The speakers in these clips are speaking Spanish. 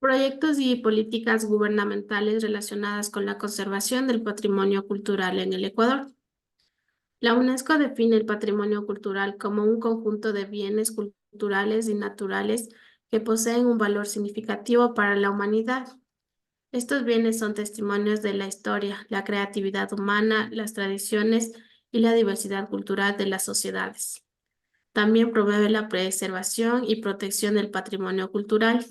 Proyectos y políticas gubernamentales relacionadas con la conservación del patrimonio cultural en el Ecuador. La UNESCO define el patrimonio cultural como un conjunto de bienes culturales y naturales que poseen un valor significativo para la humanidad. Estos bienes son testimonios de la historia, la creatividad humana, las tradiciones y la diversidad cultural de las sociedades. También promueve la preservación y protección del patrimonio cultural,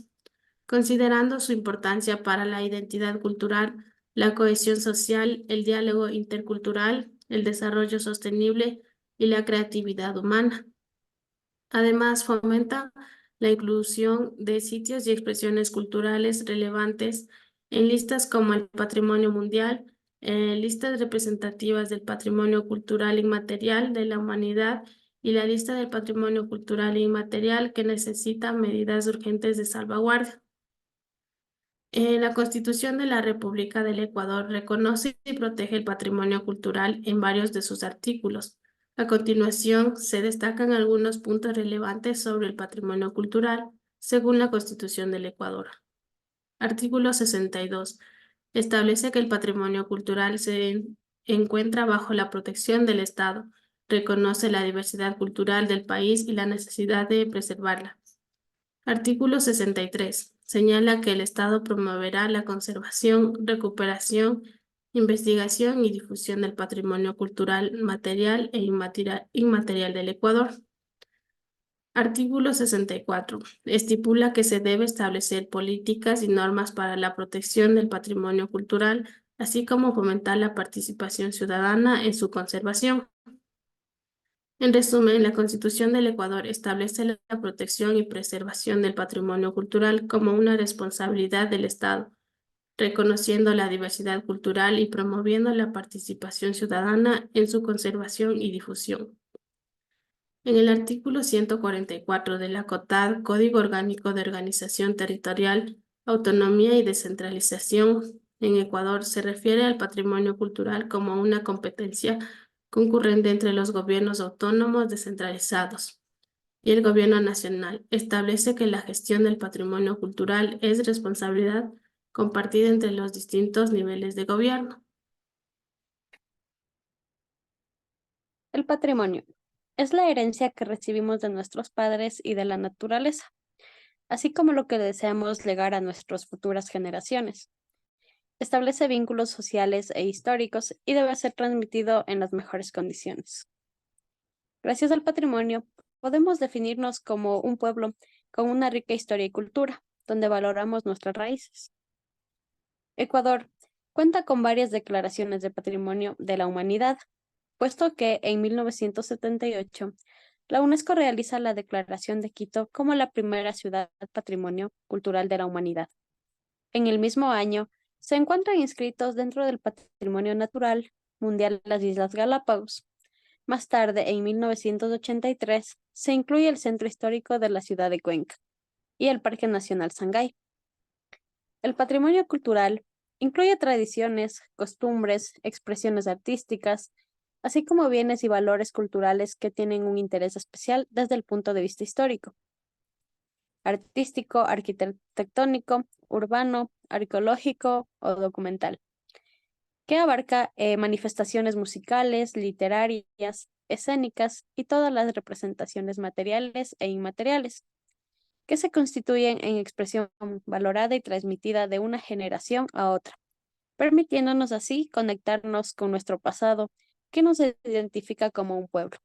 considerando su importancia para la identidad cultural, la cohesión social, el diálogo intercultural, el desarrollo sostenible y la creatividad humana. Además, fomenta la inclusión de sitios y expresiones culturales relevantes en listas como el Patrimonio Mundial, listas representativas del patrimonio cultural inmaterial de la humanidad y la lista del patrimonio cultural inmaterial que necesita medidas urgentes de salvaguardia. La Constitución de la República del Ecuador reconoce y protege el patrimonio cultural en varios de sus artículos. A continuación, se destacan algunos puntos relevantes sobre el patrimonio cultural, según la Constitución del Ecuador. Artículo 62. Establece que el patrimonio cultural se encuentra bajo la protección del Estado. Reconoce la diversidad cultural del país y la necesidad de preservarla. Artículo 63. Señala que el Estado promoverá la conservación, recuperación, investigación y difusión del patrimonio cultural material e inmaterial del Ecuador. Artículo 64. Estipula que se debe establecer políticas y normas para la protección del patrimonio cultural, así como fomentar la participación ciudadana en su conservación. En resumen, la Constitución del Ecuador establece la protección y preservación del patrimonio cultural como una responsabilidad del Estado, reconociendo la diversidad cultural y promoviendo la participación ciudadana en su conservación y difusión. En el artículo 144 de la COTAD, Código Orgánico de Organización Territorial, Autonomía y Descentralización, en Ecuador se refiere al patrimonio cultural como una competencia concurrente entre los gobiernos autónomos descentralizados y el gobierno nacional. Establece que la gestión del patrimonio cultural es responsabilidad compartida entre los distintos niveles de gobierno. El patrimonio es la herencia que recibimos de nuestros padres y de la naturaleza, así como lo que deseamos legar a nuestras futuras generaciones. Establece vínculos sociales e históricos y debe ser transmitido en las mejores condiciones. Gracias al patrimonio, podemos definirnos como un pueblo con una rica historia y cultura, donde valoramos nuestras raíces. Ecuador cuenta con varias declaraciones de patrimonio de la humanidad, puesto que en 1978 la UNESCO realiza la Declaración de Quito como la primera ciudad patrimonio cultural de la humanidad. En el mismo año, se encuentran inscritos dentro del Patrimonio Natural Mundial las Islas Galápagos. Más tarde, en 1983, se incluye el centro histórico de la ciudad de Cuenca y el Parque Nacional Sangay. El patrimonio cultural incluye tradiciones, costumbres, expresiones artísticas, así como bienes y valores culturales que tienen un interés especial desde el punto de vista histórico, artístico, arquitectónico, urbano, arqueológico o documental, que abarca manifestaciones musicales, literarias, escénicas y todas las representaciones materiales e inmateriales, que se constituyen en expresión valorada y transmitida de una generación a otra, permitiéndonos así conectarnos con nuestro pasado, que nos identifica como un pueblo.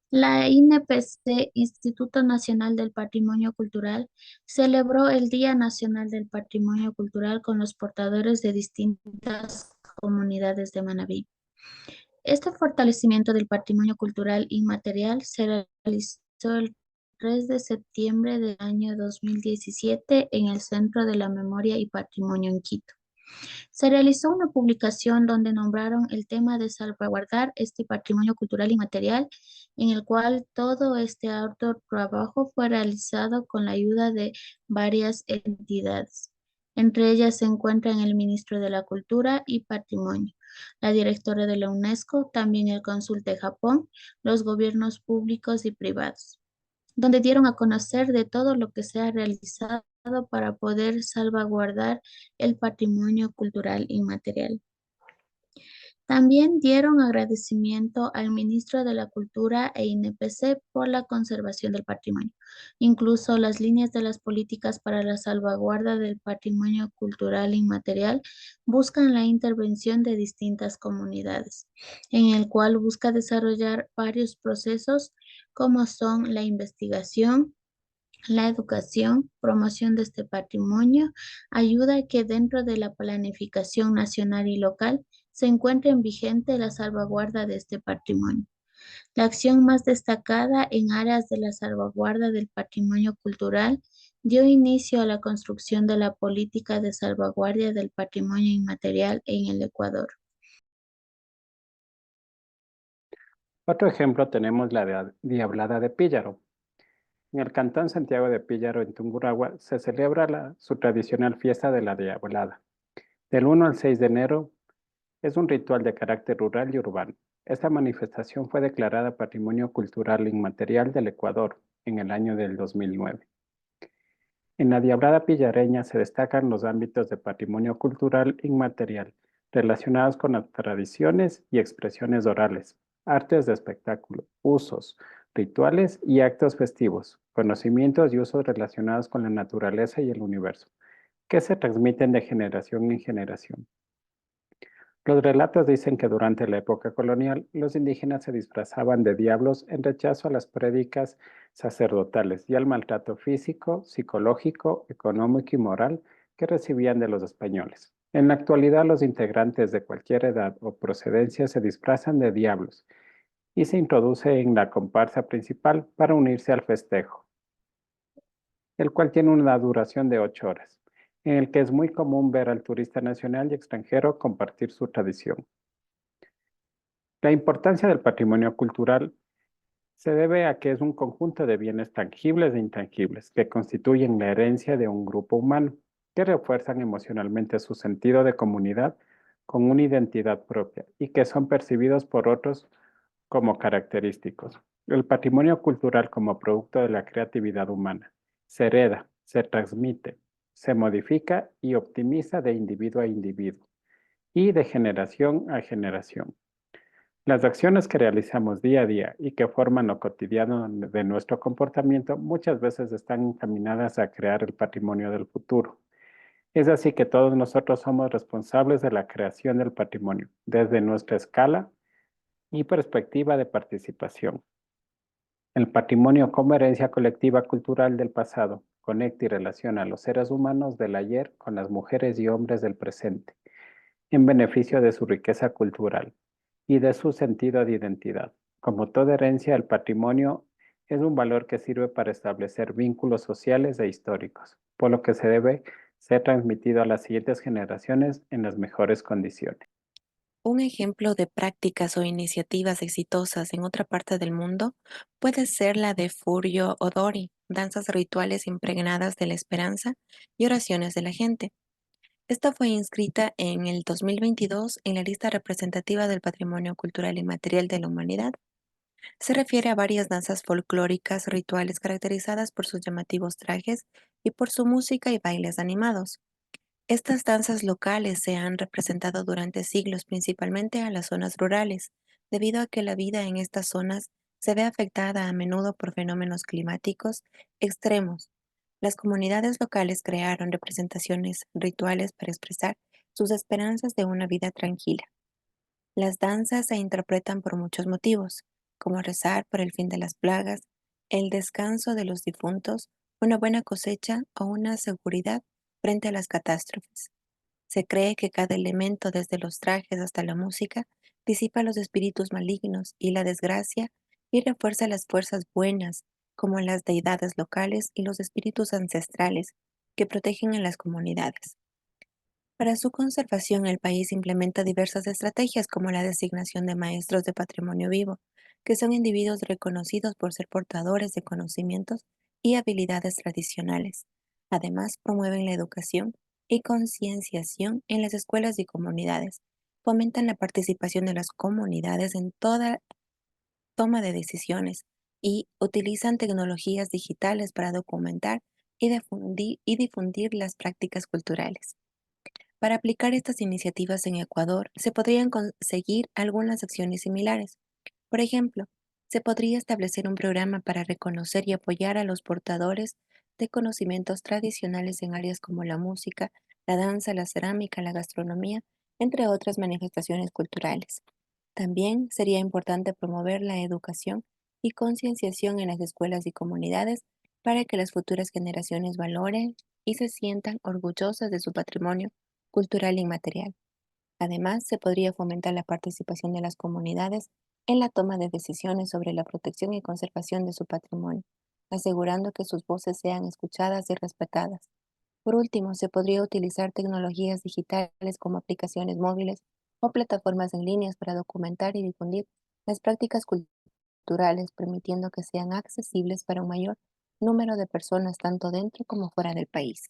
La INPC, Instituto Nacional del Patrimonio Cultural, celebró el Día Nacional del Patrimonio Cultural con los portadores de distintas comunidades de Manabí. Este fortalecimiento del patrimonio cultural inmaterial se realizó el 3 de septiembre del año 2017 en el Centro de la Memoria y Patrimonio en Quito. Se realizó una publicación donde nombraron el tema de salvaguardar este patrimonio cultural inmaterial, en el cual todo este arduo trabajo fue realizado con la ayuda de varias entidades. Entre ellas se encuentran el Ministro de la Cultura y Patrimonio, la directora de la UNESCO, también el cónsul de Japón, los gobiernos públicos y privados, donde dieron a conocer de todo lo que se ha realizado para poder salvaguardar el patrimonio cultural inmaterial. También dieron agradecimiento al ministro de la Cultura e INPC por la conservación del patrimonio. Incluso las líneas de las políticas para la salvaguarda del patrimonio cultural inmaterial buscan la intervención de distintas comunidades, en el cual busca desarrollar varios procesos como son la investigación, la educación, promoción de este patrimonio, ayuda a que dentro de la planificación nacional y local se encuentren vigente la salvaguarda de este patrimonio. La acción más destacada en áreas de la salvaguarda del patrimonio cultural dio inicio a la construcción de la política de salvaguardia del patrimonio inmaterial en el Ecuador. Otro ejemplo tenemos la Diablada de Píllaro. En el cantón Santiago de Píllaro, en Tungurahua, se celebra su tradicional fiesta de la Diablada. Del 1 al 6 de enero es un ritual de carácter rural y urbano. Esta manifestación fue declarada Patrimonio Cultural Inmaterial del Ecuador en el año del 2009. En la Diablada pillareña se destacan los ámbitos de patrimonio cultural inmaterial relacionados con las tradiciones y expresiones orales, artes de espectáculo, usos, rituales y actos festivos, conocimientos y usos relacionados con la naturaleza y el universo, que se transmiten de generación en generación. Los relatos dicen que durante la época colonial, los indígenas se disfrazaban de diablos en rechazo a las prédicas sacerdotales y al maltrato físico, psicológico, económico y moral que recibían de los españoles. En la actualidad, los integrantes de cualquier edad o procedencia se disfrazan de diablos y se introduce en la comparsa principal para unirse al festejo, el cual tiene una duración de 8 horas, en el que es muy común ver al turista nacional y extranjero compartir su tradición. La importancia del patrimonio cultural se debe a que es un conjunto de bienes tangibles e intangibles que constituyen la herencia de un grupo humano, que refuerzan emocionalmente su sentido de comunidad con una identidad propia y que son percibidos por otros como característicos. El patrimonio cultural como producto de la creatividad humana se hereda, se transmite, se modifica y optimiza de individuo a individuo y de generación a generación. Las acciones que realizamos día a día y que forman lo cotidiano de nuestro comportamiento muchas veces están encaminadas a crear el patrimonio del futuro. Es así que todos nosotros somos responsables de la creación del patrimonio, desde nuestra escala y perspectiva de participación. El patrimonio como herencia colectiva cultural del pasado conecta y relaciona a los seres humanos del ayer con las mujeres y hombres del presente, en beneficio de su riqueza cultural y de su sentido de identidad. Como toda herencia, el patrimonio es un valor que sirve para establecer vínculos sociales e históricos, por lo que se debe ser transmitido a las siguientes generaciones en las mejores condiciones. Un ejemplo de prácticas o iniciativas exitosas en otra parte del mundo puede ser la de Furio Odori, danzas rituales impregnadas de la esperanza y oraciones de la gente. Esta fue inscrita en el 2022 en la lista representativa del Patrimonio Cultural Inmaterial de la Humanidad. Se refiere a varias danzas folclóricas rituales caracterizadas por sus llamativos trajes y por su música y bailes animados. Estas danzas locales se han representado durante siglos principalmente a las zonas rurales, debido a que la vida en estas zonas se ve afectada a menudo por fenómenos climáticos extremos. Las comunidades locales crearon representaciones rituales para expresar sus esperanzas de una vida tranquila. Las danzas se interpretan por muchos motivos, como rezar por el fin de las plagas, el descanso de los difuntos, una buena cosecha o una seguridad frente a las catástrofes. Se cree que cada elemento, desde los trajes hasta la música, disipa los espíritus malignos y la desgracia y refuerza las fuerzas buenas, como las deidades locales y los espíritus ancestrales que protegen a las comunidades. Para su conservación, el país implementa diversas estrategias como la designación de maestros de patrimonio vivo, que son individuos reconocidos por ser portadores de conocimientos y habilidades tradicionales. Además, promueven la educación y concienciación en las escuelas y comunidades, fomentan la participación de las comunidades en toda toma de decisiones y utilizan tecnologías digitales para documentar y difundir las prácticas culturales. Para aplicar estas iniciativas en Ecuador, se podrían conseguir algunas acciones similares. Por ejemplo, se podría establecer un programa para reconocer y apoyar a los portadores de conocimientos tradicionales en áreas como la música, la danza, la cerámica, la gastronomía, entre otras manifestaciones culturales. También sería importante promover la educación y concienciación en las escuelas y comunidades para que las futuras generaciones valoren y se sientan orgullosas de su patrimonio cultural inmaterial. Además, se podría fomentar la participación de las comunidades en la toma de decisiones sobre la protección y conservación de su patrimonio, asegurando que sus voces sean escuchadas y respetadas. Por último, se podría utilizar tecnologías digitales como aplicaciones móviles o plataformas en línea para documentar y difundir las prácticas culturales, permitiendo que sean accesibles para un mayor número de personas tanto dentro como fuera del país.